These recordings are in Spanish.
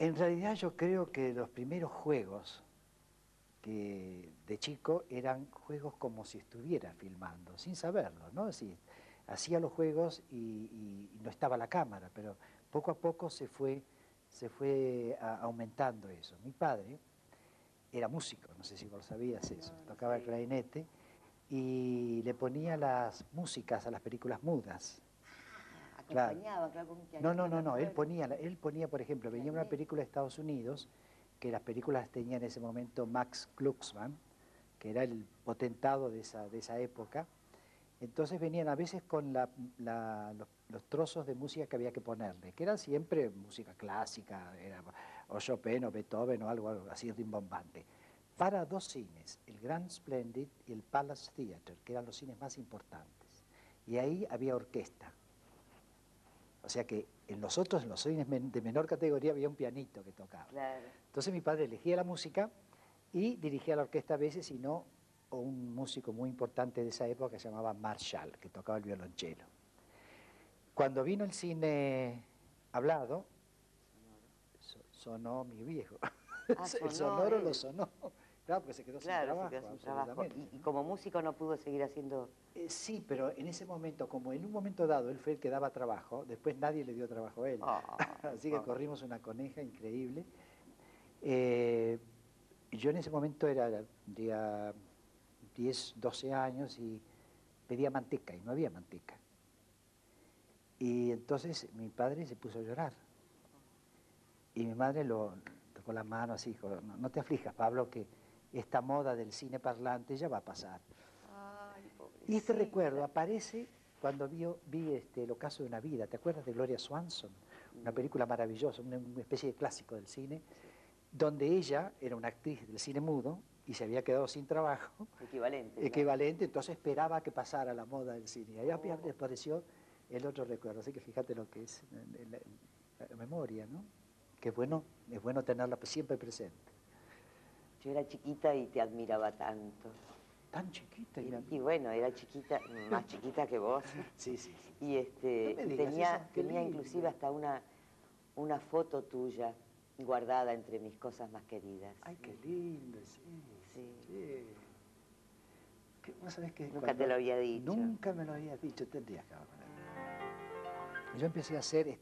En realidad yo creo que los primeros juegos que de chico eran juegos como si estuviera filmando, sin saberlo, ¿no? Así, hacía los juegos y no estaba la cámara, pero poco a poco se fue aumentando eso. Mi padre era músico, no sé si vos sabías eso, No, no tocaba el sabía. clarinete y le ponía las músicas a las películas mudas. Claro. Acompañaba, claro, con un No, no, pianito, me no, no. Él acuerdo. ponía, él ponía, por ejemplo, venía una Clarinete. película de Estados Unidos, que las películas tenía en ese momento Max Glucksmann, que era el potentado de esa época. Entonces venían a veces con los trozos de música que había que ponerle, que eran siempre música clásica, era o Chopin o Beethoven o algo así rimbombante. Para dos cines, el Grand Splendid y el Palace Theatre, que eran los cines más importantes. Y ahí había orquesta. O sea que en los otros, en los cines de menor categoría, había un pianito que tocaba. Claro. Entonces mi padre elegía la música y dirigía la orquesta a veces, y no un músico muy importante de esa época que se llamaba Marshall, que tocaba el violonchelo. Cuando vino el cine hablado, sonó mi viejo. Ah, El sonó sonoro lo él. sonó. Claro, porque se quedó sin Claro, se quedó trabajo, sin trabajo. absolutamente, Y ¿no? como músico no pudo seguir haciendo... Sí, pero en ese momento, como en un momento dado él fue el que daba trabajo, después nadie le dio trabajo a él. Ay, Así que pobre. corrimos una coneja increíble. Eh, yo en ese momento tendría 10, 12 años y pedía manteca y no había manteca. Y entonces mi padre se puso a llorar y mi madre lo tocó la mano así, dijo, no, no te aflijas, Pablo, que esta moda del cine parlante ya va a pasar. Ay, Y este recuerdo pobrecita. aparece cuando vi El ocaso de una vida. ¿Te acuerdas de Gloria Swanson? Una película maravillosa, una especie de clásico del cine, Sí. donde ella era una actriz del cine mudo y se había quedado sin trabajo, Equivalente, claro. equivalente, entonces esperaba que pasara la moda del cine. Y ahí Oh, apareció el otro recuerdo. Así que fíjate lo que es la memoria, ¿no? Que es bueno tenerla siempre presente. yo era chiquita y te admiraba tanto. Tan chiquita Y bueno, era chiquita, más chiquita que vos. Sí, sí, sí, Y, sí. No me y digas eso, qué tenía inclusive lindo. hasta una foto tuya guardada entre mis cosas más queridas. Ay, qué lindo, sí, Sí. sí. Vos sabés que Nunca te lo había dicho. nunca me lo habías dicho, tendrías que hablar. Yo empecé a hacer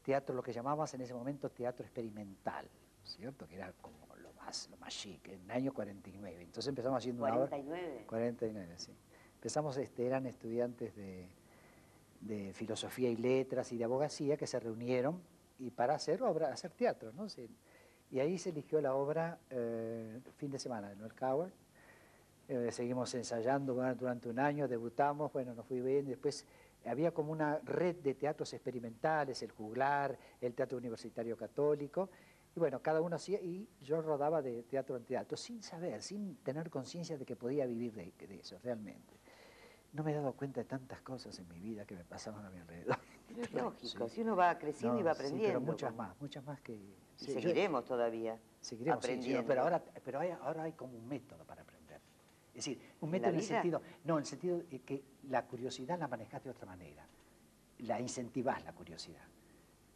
teatro, lo que llamábamos en ese momento teatro experimental, ¿cierto? Que era como lo más chic, en el año 49. Entonces empezamos haciendo una obra... 49. 49, sí. Empezamos, eran estudiantes de filosofía y letras y de abogacía que se reunieron y para hacer teatro, ¿no? Sí. Y ahí se eligió la obra Fin de semana de Noel Coward. Seguimos ensayando durante un año, debutamos, bueno, nos fui bien, después había como una red de teatros experimentales, el Juglar, el Teatro Universitario Católico, y bueno, cada uno hacía, y yo rodaba de teatro en teatro, sin saber, sin tener conciencia de que podía vivir de eso, realmente. No me he dado cuenta de tantas cosas en mi vida que me pasaban a mi alrededor. Pero es Sí. lógico, si uno va creciendo y No, va sí, pero aprendiendo. muchas más que... Y Sí, seguiremos todavía seguiremos, sí, sí, no, pero aprendiendo. ahora hay como un método para aprender. Es decir, un ¿En método la en el vida? sentido, no, en el sentido de que la curiosidad la manejás de otra manera, la incentivás la curiosidad.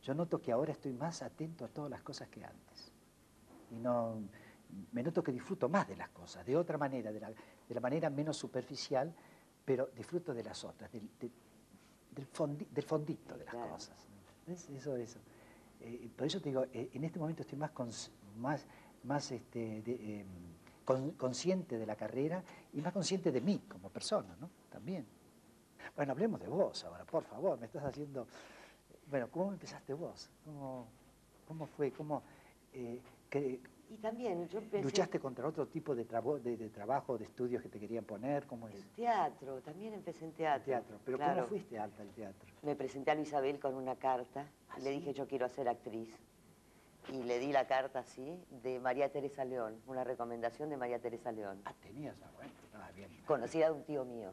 Yo noto que ahora estoy más atento a todas las cosas que antes. Y no, me noto que disfruto más de las cosas, de otra manera, de la manera menos superficial, pero disfruto de las otras, del fondito de las Claro. cosas. ¿Ves? Eso. Por eso te digo, en este momento estoy más consciente de la carrera y más consciente de mí como persona, ¿no? También. Bueno, hablemos de vos ahora, por favor, me estás haciendo... Bueno, ¿cómo empezaste vos? ¿Cómo fue? Eh, que- Y también yo empecé ¿Luchaste contra otro tipo de trabajo, de estudios que te querían poner? ¿Cómo en es? teatro, también empecé en En teatro. teatro. ¿Pero cómo Claro, fuiste alta al teatro? me presenté a Luisabel con una carta ¿Ah, y le dije sí? yo quiero ser actriz. Y le di la carta así de María Teresa León, una recomendación de María Teresa León, Ah, tenías, bueno, estaba bien. conocida de un tío mío.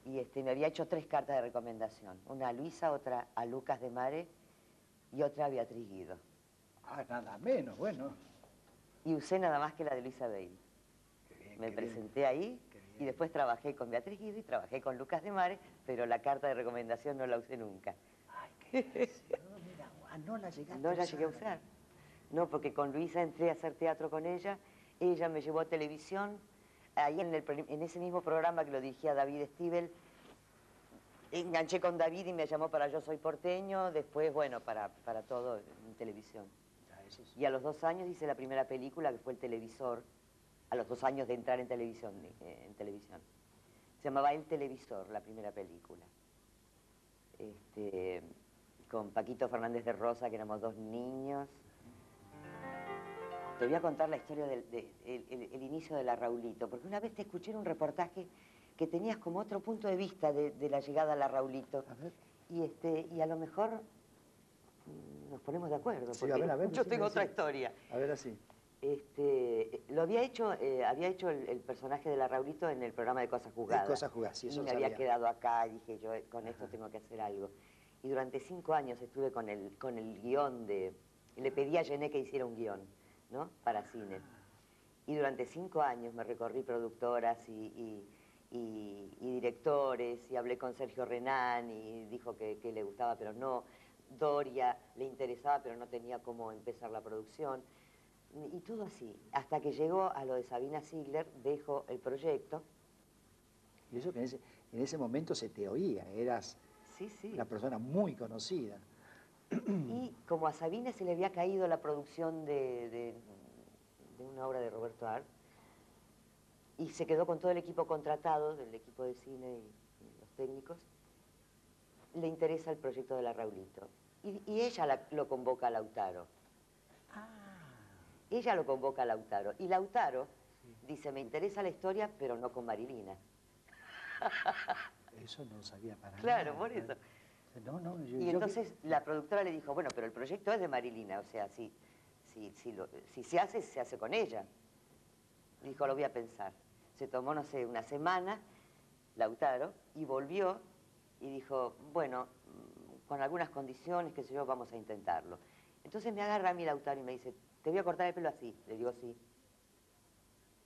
Y me había hecho 3 cartas de recomendación, una a Luisa, otra a Lucas de Mare y otra a Beatriz Guido. Ah, nada menos, bueno. Y usé nada más que la de Luisa Bale. Qué bien, Me qué bien. presenté ahí Qué bien. y después trabajé con Beatriz Guido y trabajé con Lucas de Mare, pero la carta de recomendación no la usé nunca. Ay, qué gracia. Mira, no la llegaste No a la llegué a usar. usar. No, porque con Luisa entré a hacer teatro con ella me llevó a televisión, ahí en ese mismo programa que lo dirigía David Stivel, enganché con David y me llamó para Yo Soy Porteño, después, bueno, para todo en televisión. Y a los 2 años hice la primera película, que fue El Televisor, a los 2 años de entrar en televisión. Se llamaba El Televisor, la primera película. Con Paquito Fernández de Rosa, que éramos 2 niños. Te voy a contar la historia el inicio de la Raulito, porque una vez te escuché en un reportaje que tenías como otro punto de vista de la llegada a la Raulito. A ver. Y a lo mejor nos ponemos de acuerdo, Sí, porque a ver, yo tengo otra historia. A ver, así. Lo había hecho el personaje de la Raulito en el programa de Cosas Jugadas. Cosas Jugadas, sí, eso y me había quedado acá y dije, yo con esto tengo que hacer algo. Y durante 5 años estuve con el guión le pedí a Gené que hiciera un guión, ¿no? Para cine. Y durante 5 años me recorrí productoras y directores, y hablé con Sergio Renán y dijo que le gustaba, pero no. Doria le interesaba, pero no tenía cómo empezar la producción. Y todo así, hasta que llegó a lo de Sabina Ziegler, dejo el proyecto. Y eso que en ese momento se te oía, eras Sí, sí. una persona muy conocida. Y como a Sabina se le había caído la producción de una obra de Roberto Art, y se quedó con todo el equipo contratado, del equipo de cine y los técnicos, le interesa el proyecto de la Raulito. Y ella lo convoca a Lautaro. Ella lo convoca a Lautaro. Y Lautaro dice, me interesa la historia, pero no con Marilina. Eso no lo sabía para nada. Claro, por eso. No, y entonces la productora le dijo, bueno, pero el proyecto es de Marilina, o sea, si se hace con ella. Dijo, lo voy a pensar. Se tomó, no sé, una semana, Lautaro, y volvió y dijo, bueno, con algunas condiciones, qué sé yo, vamos a intentarlo. Entonces me agarra a mí Lautaro y me dice, te voy a cortar el pelo así. Le digo, sí.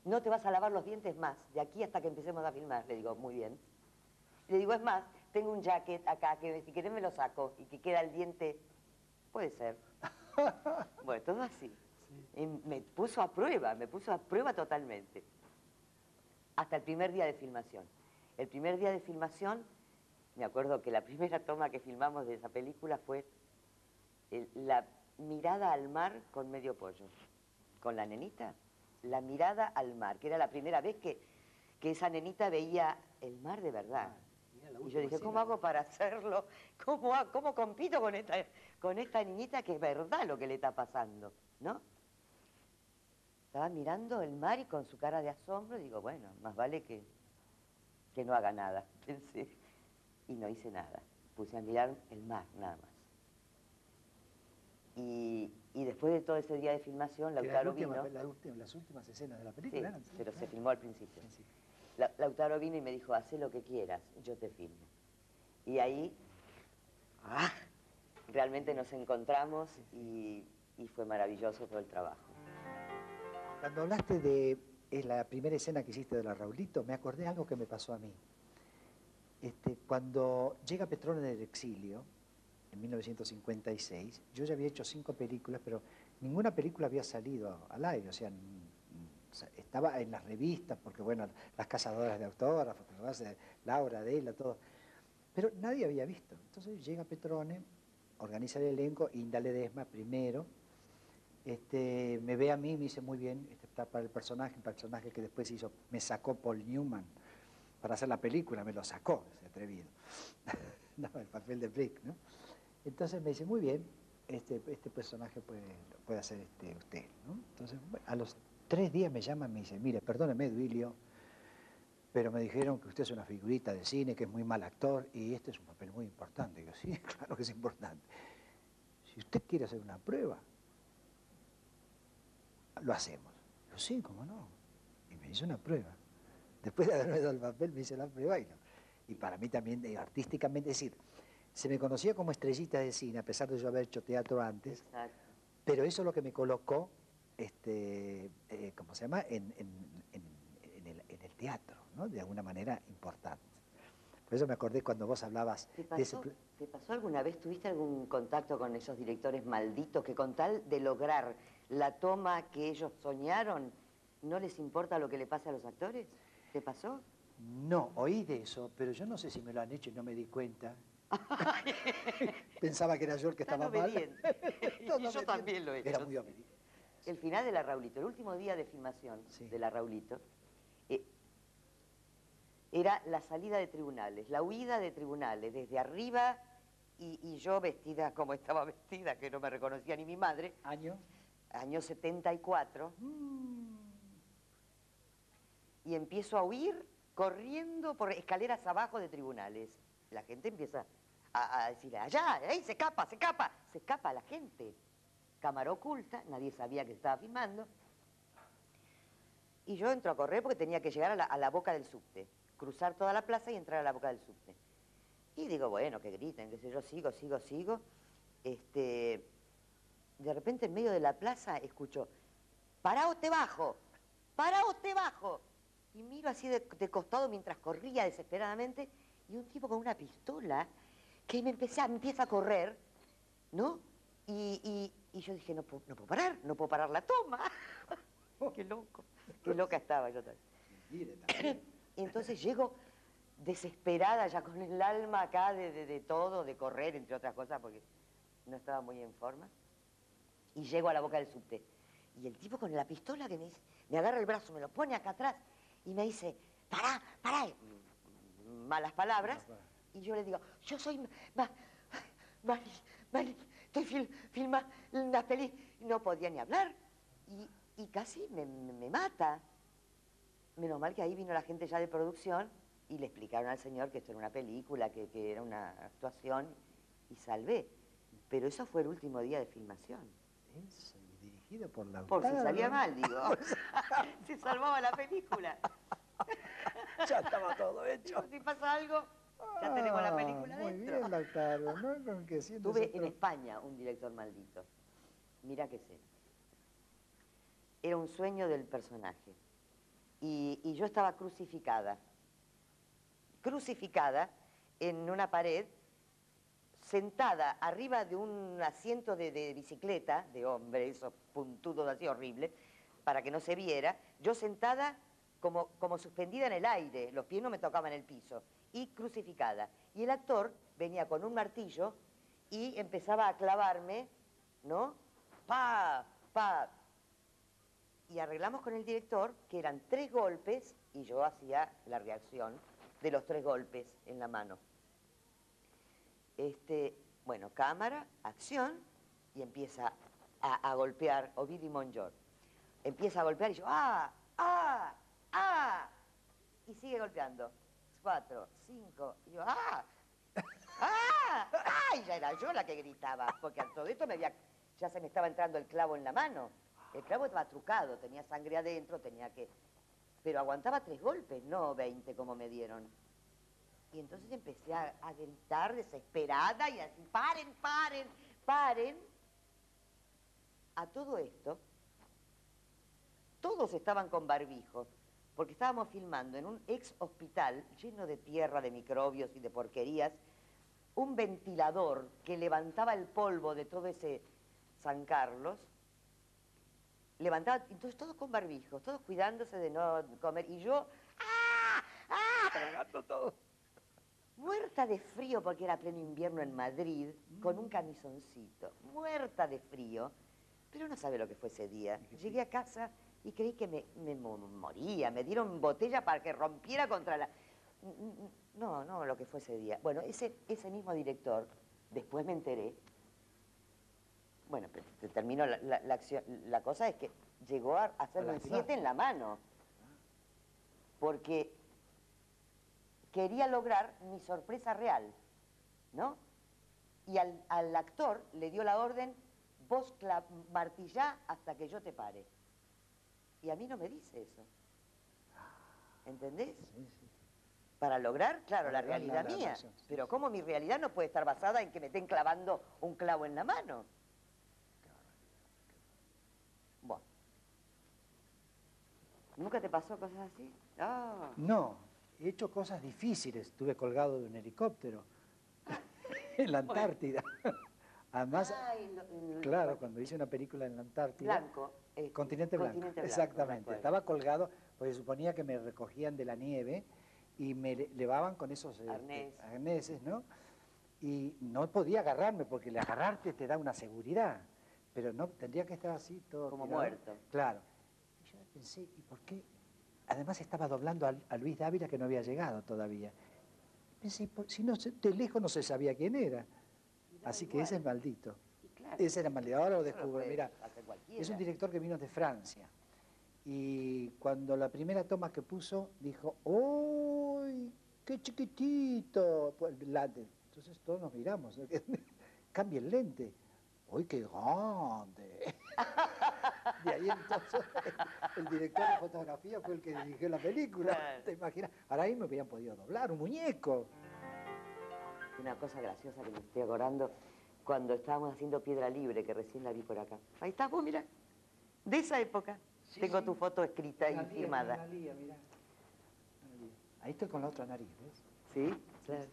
No te vas a lavar los dientes más, de aquí hasta que empecemos a filmar. Le digo, muy bien. Le digo, es más, tengo un jacket acá que si querés me lo saco y que queda el diente. Puede ser. Bueno, todo así. Sí. Y me puso a prueba totalmente. Hasta el primer día de filmación. El primer día de filmación, me acuerdo que la primera toma que filmamos de esa película fue la mirada al mar con medio pollo. Con la nenita. La mirada al mar, que era la primera vez que esa nenita veía el mar de verdad. Y yo dije, ¿cómo hago para hacerlo? ¿Cómo compito con esta niñita que es verdad lo que le está pasando? ¿No? Estaba mirando el mar y con su cara de asombro, digo, bueno, más vale que no haga nada, pensé. Y no hice nada. Puse a mirar el mar, nada más. Y después de todo ese día de filmación, Lautaro vino... Las últimas escenas de la película eran... Sí, pero se filmó al principio. Lautaro vino y me dijo, haz lo que quieras, yo te filmo. Y ahí, realmente nos encontramos y fue maravilloso todo el trabajo. Cuando hablaste de la primera escena que hiciste de la Raulito, me acordé de algo que me pasó a mí. Cuando llega Petrone del exilio, en 1956, yo ya había hecho 5 películas, pero ninguna película había salido al aire, o sea, estaba en las revistas, porque bueno, las cazadoras de autógrafos, Laura, Adela, todo, pero nadie había visto. Entonces llega Petrone, organiza el elenco, Inda Ledesma primero, me ve a mí, me dice muy bien, está para el personaje que después me sacó Paul Newman para hacer la película, me lo sacó, ese atrevido, no, el papel de Brick, ¿no? Entonces me dice, muy bien, este personaje puede hacer usted, ¿no? Entonces, bueno, a los 3 días me llaman y me dice, mire, perdóneme, Duilio, pero me dijeron que usted es una figurita de cine, que es muy mal actor, y este es un papel muy importante. Y yo, sí, claro que es importante. Si usted quiere hacer una prueba, lo hacemos. Yo, sí, cómo no. Y me hizo una prueba. Después de haberme dado el papel, me hice la prueba y para mí también, artísticamente, es decir, se me conocía como estrellita de cine, a pesar de yo haber hecho teatro antes. Exacto. Pero eso es lo que me colocó, ¿cómo se llama?, en el teatro, ¿no? De alguna manera importante. Por eso me acordé cuando vos hablabas de ese... ¿Te pasó alguna vez, tuviste algún contacto con esos directores malditos que con tal de lograr la toma que ellos soñaron, no les importa lo que le pasa a los actores? ¿Te pasó? No, oí de eso, pero yo no sé si me lo han hecho y no me di cuenta. Pensaba que era yo el que estaba mal. Y yo también lo he hecho. Era muy obediente. El final de la Raulito, el último día de filmación de la Raulito, era la salida de tribunales, la huida de tribunales, desde arriba, y yo vestida como estaba vestida, que no me reconocía ni mi madre. ¿Año? Año 74. Y empiezo a huir corriendo por escaleras abajo de tribunales. La gente empieza a decir, allá, ahí se escapa, se escapa. Se escapa la gente. Cámara oculta, nadie sabía que estaba filmando. Y yo entro a correr porque tenía que llegar a la boca del subte. Cruzar toda la plaza y entrar a la boca del subte. Y digo, bueno, que griten, qué sé yo, sigo. De repente en medio de la plaza escucho, ¡pará o te bajo! ¡Pará o te bajo! Y miro así de costado mientras corría desesperadamente y un tipo con una pistola que me empieza a correr, ¿no? Y yo dije, no puedo parar la toma. ¡Qué loco! ¡Qué loca estaba yo también! Y entonces llego desesperada, ya con el alma acá de todo, de correr, entre otras cosas, porque no estaba muy en forma. Y llego a la boca del subte. Y el tipo con la pistola que me agarra el brazo, me lo pone acá atrás y me dice, pará. Malas palabras. Y yo le digo, yo soy Mari, estoy filmando una peli. No podía ni hablar. Y casi me mata. Menos mal que ahí vino la gente ya de producción y le explicaron al señor que esto era una película, que era una actuación, y salvé. Pero eso fue el último día de filmación. Eso, y dirigido por la Por si salía mal, digo. Se salvaba la película. Ya estaba todo hecho. Si pasa algo, ya tenemos la película muy dentro. Bien, Lautaro, ¿no? Con que Tuve en España un director maldito. Mira que sé. Era un sueño del personaje. Y yo estaba crucificada en una pared, sentada arriba de un asiento de bicicleta, de hombre, esos puntudos así horribles, para que no se viera, yo sentada como suspendida en el aire, los pies no me tocaban el piso, y crucificada. Y el actor venía con un martillo y empezaba a clavarme, ¿no? ¡Pa! Y arreglamos con el director que eran 3 golpes y yo hacía la reacción de los 3 golpes en la mano. Bueno, cámara, acción, y empieza a golpear Ovidi Monjor. Empieza a golpear y yo, ¡ah! Y sigue golpeando. 4, 5, y yo, ¡ah! Y ya era yo la que gritaba, porque a todo esto ya se me estaba entrando el clavo en la mano. El clavo estaba trucado, tenía sangre adentro, pero aguantaba 3 golpes, no 20 como me dieron. Y entonces empecé a gritar desesperada y a decir, paren. A todo esto, todos estaban con barbijo, porque estábamos filmando en un ex hospital lleno de tierra, de microbios y de porquerías, un ventilador que levantaba el polvo de todo ese San Carlos. Levantaba, entonces todos con barbijos, todos cuidándose de no comer, y yo, tragando todo. Muerta de frío, porque era pleno invierno en Madrid, con un camisoncito, muerta de frío, pero no sabe lo que fue ese día. Llegué a casa y creí que me moría, me dieron botella para que rompiera contra la... No, lo que fue ese día. Bueno, ese mismo director, después me enteré. Bueno, pero te termino la acción. La cosa es que llegó a hacerme un 7 en la mano. Porque quería lograr mi sorpresa real, ¿no? Y al actor le dio la orden, vos martillá hasta que yo te pare. Y a mí no me dice eso. ¿Entendés? Sí. Para lograr, claro, la realidad mía. Pero ¿cómo mi realidad no puede estar basada en que me estén clavando un clavo en la mano? Bueno. ¿Nunca te pasó cosas así? No, he hecho cosas difíciles. Estuve colgado de un helicóptero en la Antártida. Además, claro, cuando hice una película en la Antártida... Blanco. Continente Blanco, exactamente. Estaba colgado, porque suponía que me recogían de la nieve y me llevaban con esos arneses, ¿no? Y no podía agarrarme, porque el agarrarte te da una seguridad, pero no tendría que estar así todo como tirado. Muerto. Claro. Y yo pensé, ¿y por qué? Además estaba doblando a Luis Dávila, que no había llegado todavía. Pensé, si no, de lejos no se sabía quién era. Así que ese es maldito. Claro, ese era maldito. Ahora lo descubro. Mira, cualquiera. es un director que vino de Francia. Y cuando la primera toma que puso, dijo, ¡uy, qué chiquitito! Pues, entonces todos nos miramos, ¿no? Cambia el lente. ¡Uy, qué grande! De ahí entonces el director de fotografía fue el que dirigió la película. Claro. ¿Te imaginas? Ahora ahí me hubieran podido doblar, un muñeco. Una cosa graciosa que me estoy acordando, cuando estábamos haciendo Piedra Libre, que recién la vi por acá. Ahí estás vos, mira, de esa época. Sí, tengo tu foto escrita y firmada. Mirá. Ahí estoy con la otra nariz, ¿ves? Sí, claro.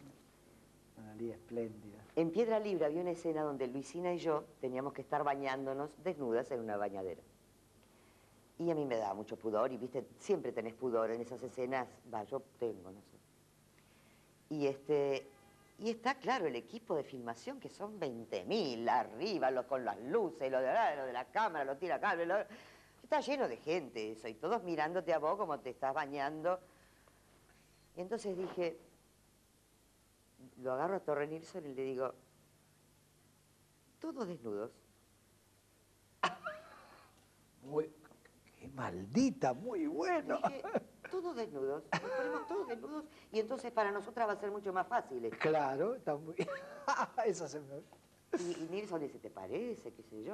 Analía espléndida. En Piedra Libre había una escena donde Luisina y yo teníamos que estar bañándonos desnudas en una bañadera. Y a mí me daba mucho pudor, y viste, siempre tenés pudor en esas escenas. Va, yo tengo, no sé. Y está, claro, el equipo de filmación, que son 20.000 arriba, con las luces, lo de la cámara, lo tira cable, está lleno de gente eso, y todos mirándote a vos como te estás bañando. Y entonces dije, lo agarro a Torre Nilsson y le digo, todos desnudos. ¡Qué maldita! Muy bueno. Dije, todos desnudos, nos ponemos todos desnudos y entonces para nosotras va a ser mucho más fácil. Claro, está muy... Eso se me... Y Nilsson dice, ¿te parece? ¿Qué sé yo?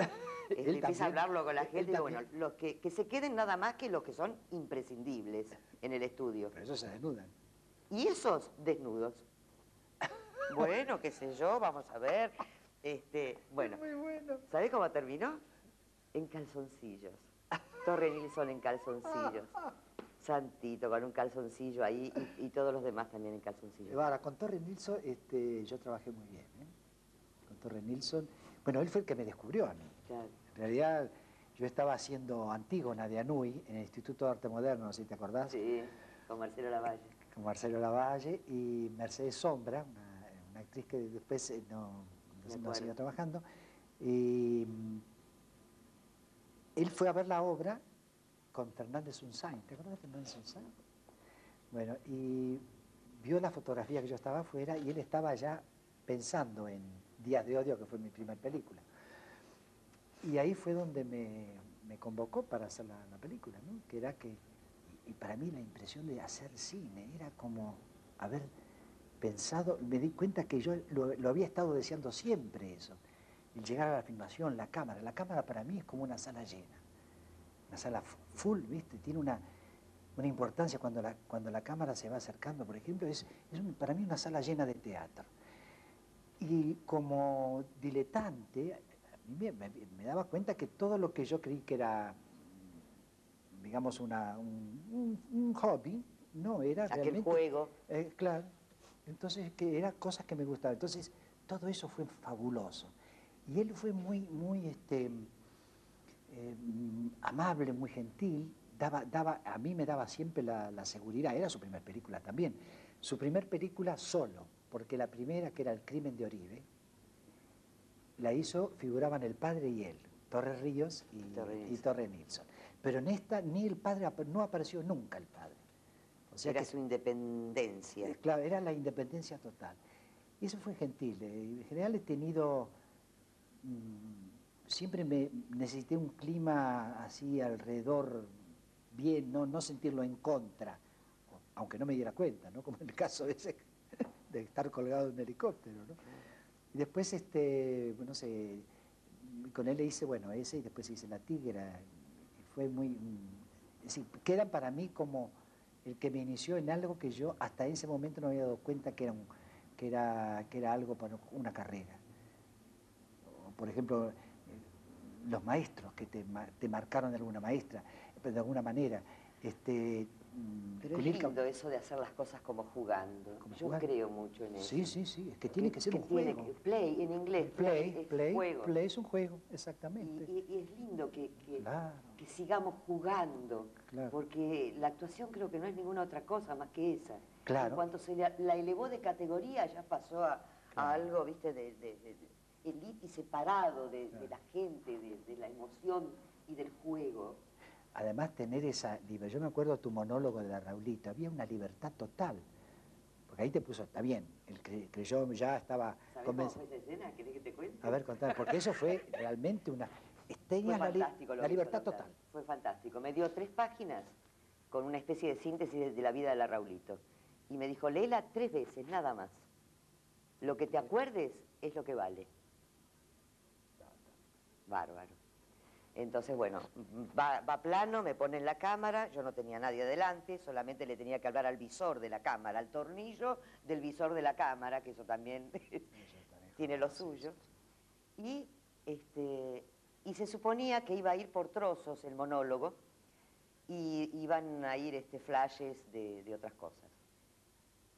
Empieza a hablarlo con la gente y digo, bueno, los que se queden nada más que los que son imprescindibles en el estudio. Pero esos se desnudan. ¿Y esos desnudos? Bueno, qué sé yo, vamos a ver. Bueno, muy bueno. ¿Sabés cómo terminó? En calzoncillos. Torre Nilsson en calzoncillos. Santito, con un calzoncillo ahí y todos los demás también en calzoncillos. Ahora, con Torre Nilsson yo trabajé muy bien, ¿eh? Con Torre Nilsson. Bueno, él fue el que me descubrió a mí. Claro. En realidad, yo estaba haciendo Antígona de Anhui en el Instituto de Arte Moderno, no sé si te acordás. Sí, con Marcelo Lavalle. Con Marcelo Lavalle y Mercedes Sombra, una actriz que después no siguió trabajando. Y él fue a ver la obra con Fernández Unzain. ¿Te acuerdas de Fernández Unzain? Bueno, y vio la fotografía que yo estaba afuera y él estaba ya pensando en Días de Odio, que fue mi primera película. Y ahí fue donde me convocó para hacer la película, ¿no? Que era que, y para mí la impresión de hacer cine era como haber pensado, me di cuenta que yo lo había estado deseando siempre eso. El llegar a la filmación, la cámara para mí es como una sala llena. Una sala full, ¿viste? Tiene una importancia cuando la cámara se va acercando, por ejemplo, para mí una sala llena de teatro. Y como diletante, a mí me daba cuenta que todo lo que yo creí que era, digamos, un hobby, no era realmente... Aquel juego. Claro. Entonces, que eran cosas que me gustaban. Entonces, todo eso fue fabuloso. Y él fue muy amable, muy gentil, a mí me daba siempre la seguridad, era su primera película también, su primera película solo, porque la primera, que era El crimen de Oribe, la figuraban el padre y él, Torres Ríos y Torre Nilsson. Pero en esta ni el padre, no apareció nunca el padre. O sea era su independencia. Claro, era la independencia total. Y eso fue gentil. En general he tenido... siempre necesité un clima así alrededor bien, no sentirlo en contra, aunque no me diera cuenta, ¿no? Como en el caso ese de estar colgado en un helicóptero, ¿no? Y después, no sé, con él le hice, bueno, ese, y después hice La Tigra, y fue muy... es decir, queda para mí como el que me inició en algo que yo hasta ese momento no había dado cuenta que era algo para una carrera. Por ejemplo, los maestros que te marcaron de alguna manera, Pero es Kunilka. lindo eso de hacer las cosas como jugando. Como Yo jugando. creo mucho en eso. Sí, sí, sí, es que tiene que ser un tiene juego. play, en inglés. Play, es juego. play es un juego, exactamente. Y es lindo Claro. que sigamos jugando, Claro. porque la actuación creo que no es ninguna otra cosa más que esa. Claro. En cuanto se la elevó de categoría, ya pasó a algo, viste, de elite y separado de la gente, de la emoción y del juego. Además, tener esa libertad. Yo me acuerdo tu monólogo de la Raulita, había una libertad total. Porque ahí te puso, está bien, el creyó ya estaba ¿Sabés convencido. cómo fue esa escena? ¿Querés que te cuente? A ver, contame, porque eso fue realmente una... Fue Tenías fantástico la libertad total. Fue fantástico. Me dio 3 páginas con una especie de síntesis de la vida de la Raulito. Y me dijo, léela 3 veces, nada más. Lo que te acuerdes es lo que vale. Bárbaro. Entonces, bueno, va plano, me pone en la cámara, yo no tenía nadie adelante, solamente le tenía que hablar al visor de la cámara, al tornillo del visor de la cámara, que eso también tiene lo suyo. Y se suponía que iba a ir por trozos el monólogo y iban a ir flashes de otras cosas.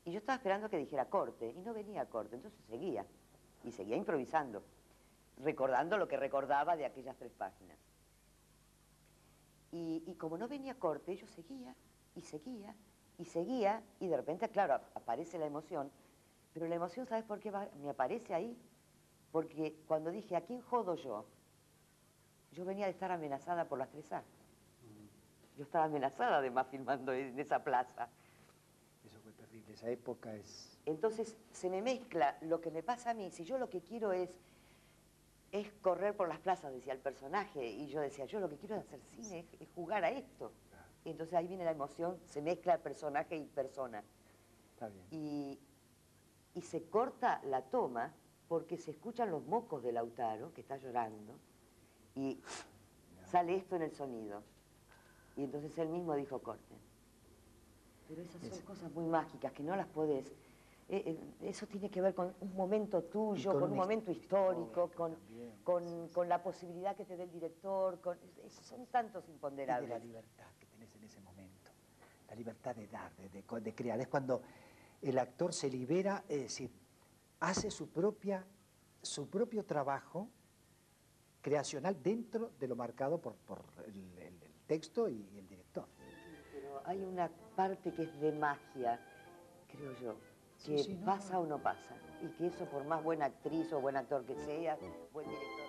Y yo estaba esperando que dijera corte, y no venía corte, entonces seguía, y seguía improvisando, recordando lo que recordaba de aquellas 3 páginas. Y como no venía corte, yo seguía, y seguía, y seguía, y de repente, claro, aparece la emoción, pero la emoción, ¿sabes por qué me aparece ahí? Porque cuando dije, ¿a quién jodo yo? Yo venía de estar amenazada por las 3A. Yo estaba amenazada además filmando en esa plaza. Eso fue terrible, esa época es... Entonces se me mezcla lo que me pasa a mí. Si yo lo que quiero es correr por las plazas, decía el personaje, y yo decía, yo lo que quiero es hacer cine, es jugar a esto. Y entonces ahí viene la emoción, se mezcla personaje y persona. Está bien. Y se corta la toma porque se escuchan los mocos de Lautaro, que está llorando, y sale esto en el sonido. Y entonces él mismo dijo, corten. Pero esas son cosas muy mágicas que no las podés... eso tiene que ver con un momento tuyo, con un momento histórico, con la posibilidad que te dé el director, son tantos imponderables. Y de la libertad que tenés en ese momento, la libertad de dar, de crear. Es cuando el actor se libera, es decir, hace su propio trabajo creacional dentro de lo marcado por el texto y el director. Pero hay una parte que es de magia, creo yo, que pasa o no pasa, y que eso por más buena actriz o buen actor que sea, buen director...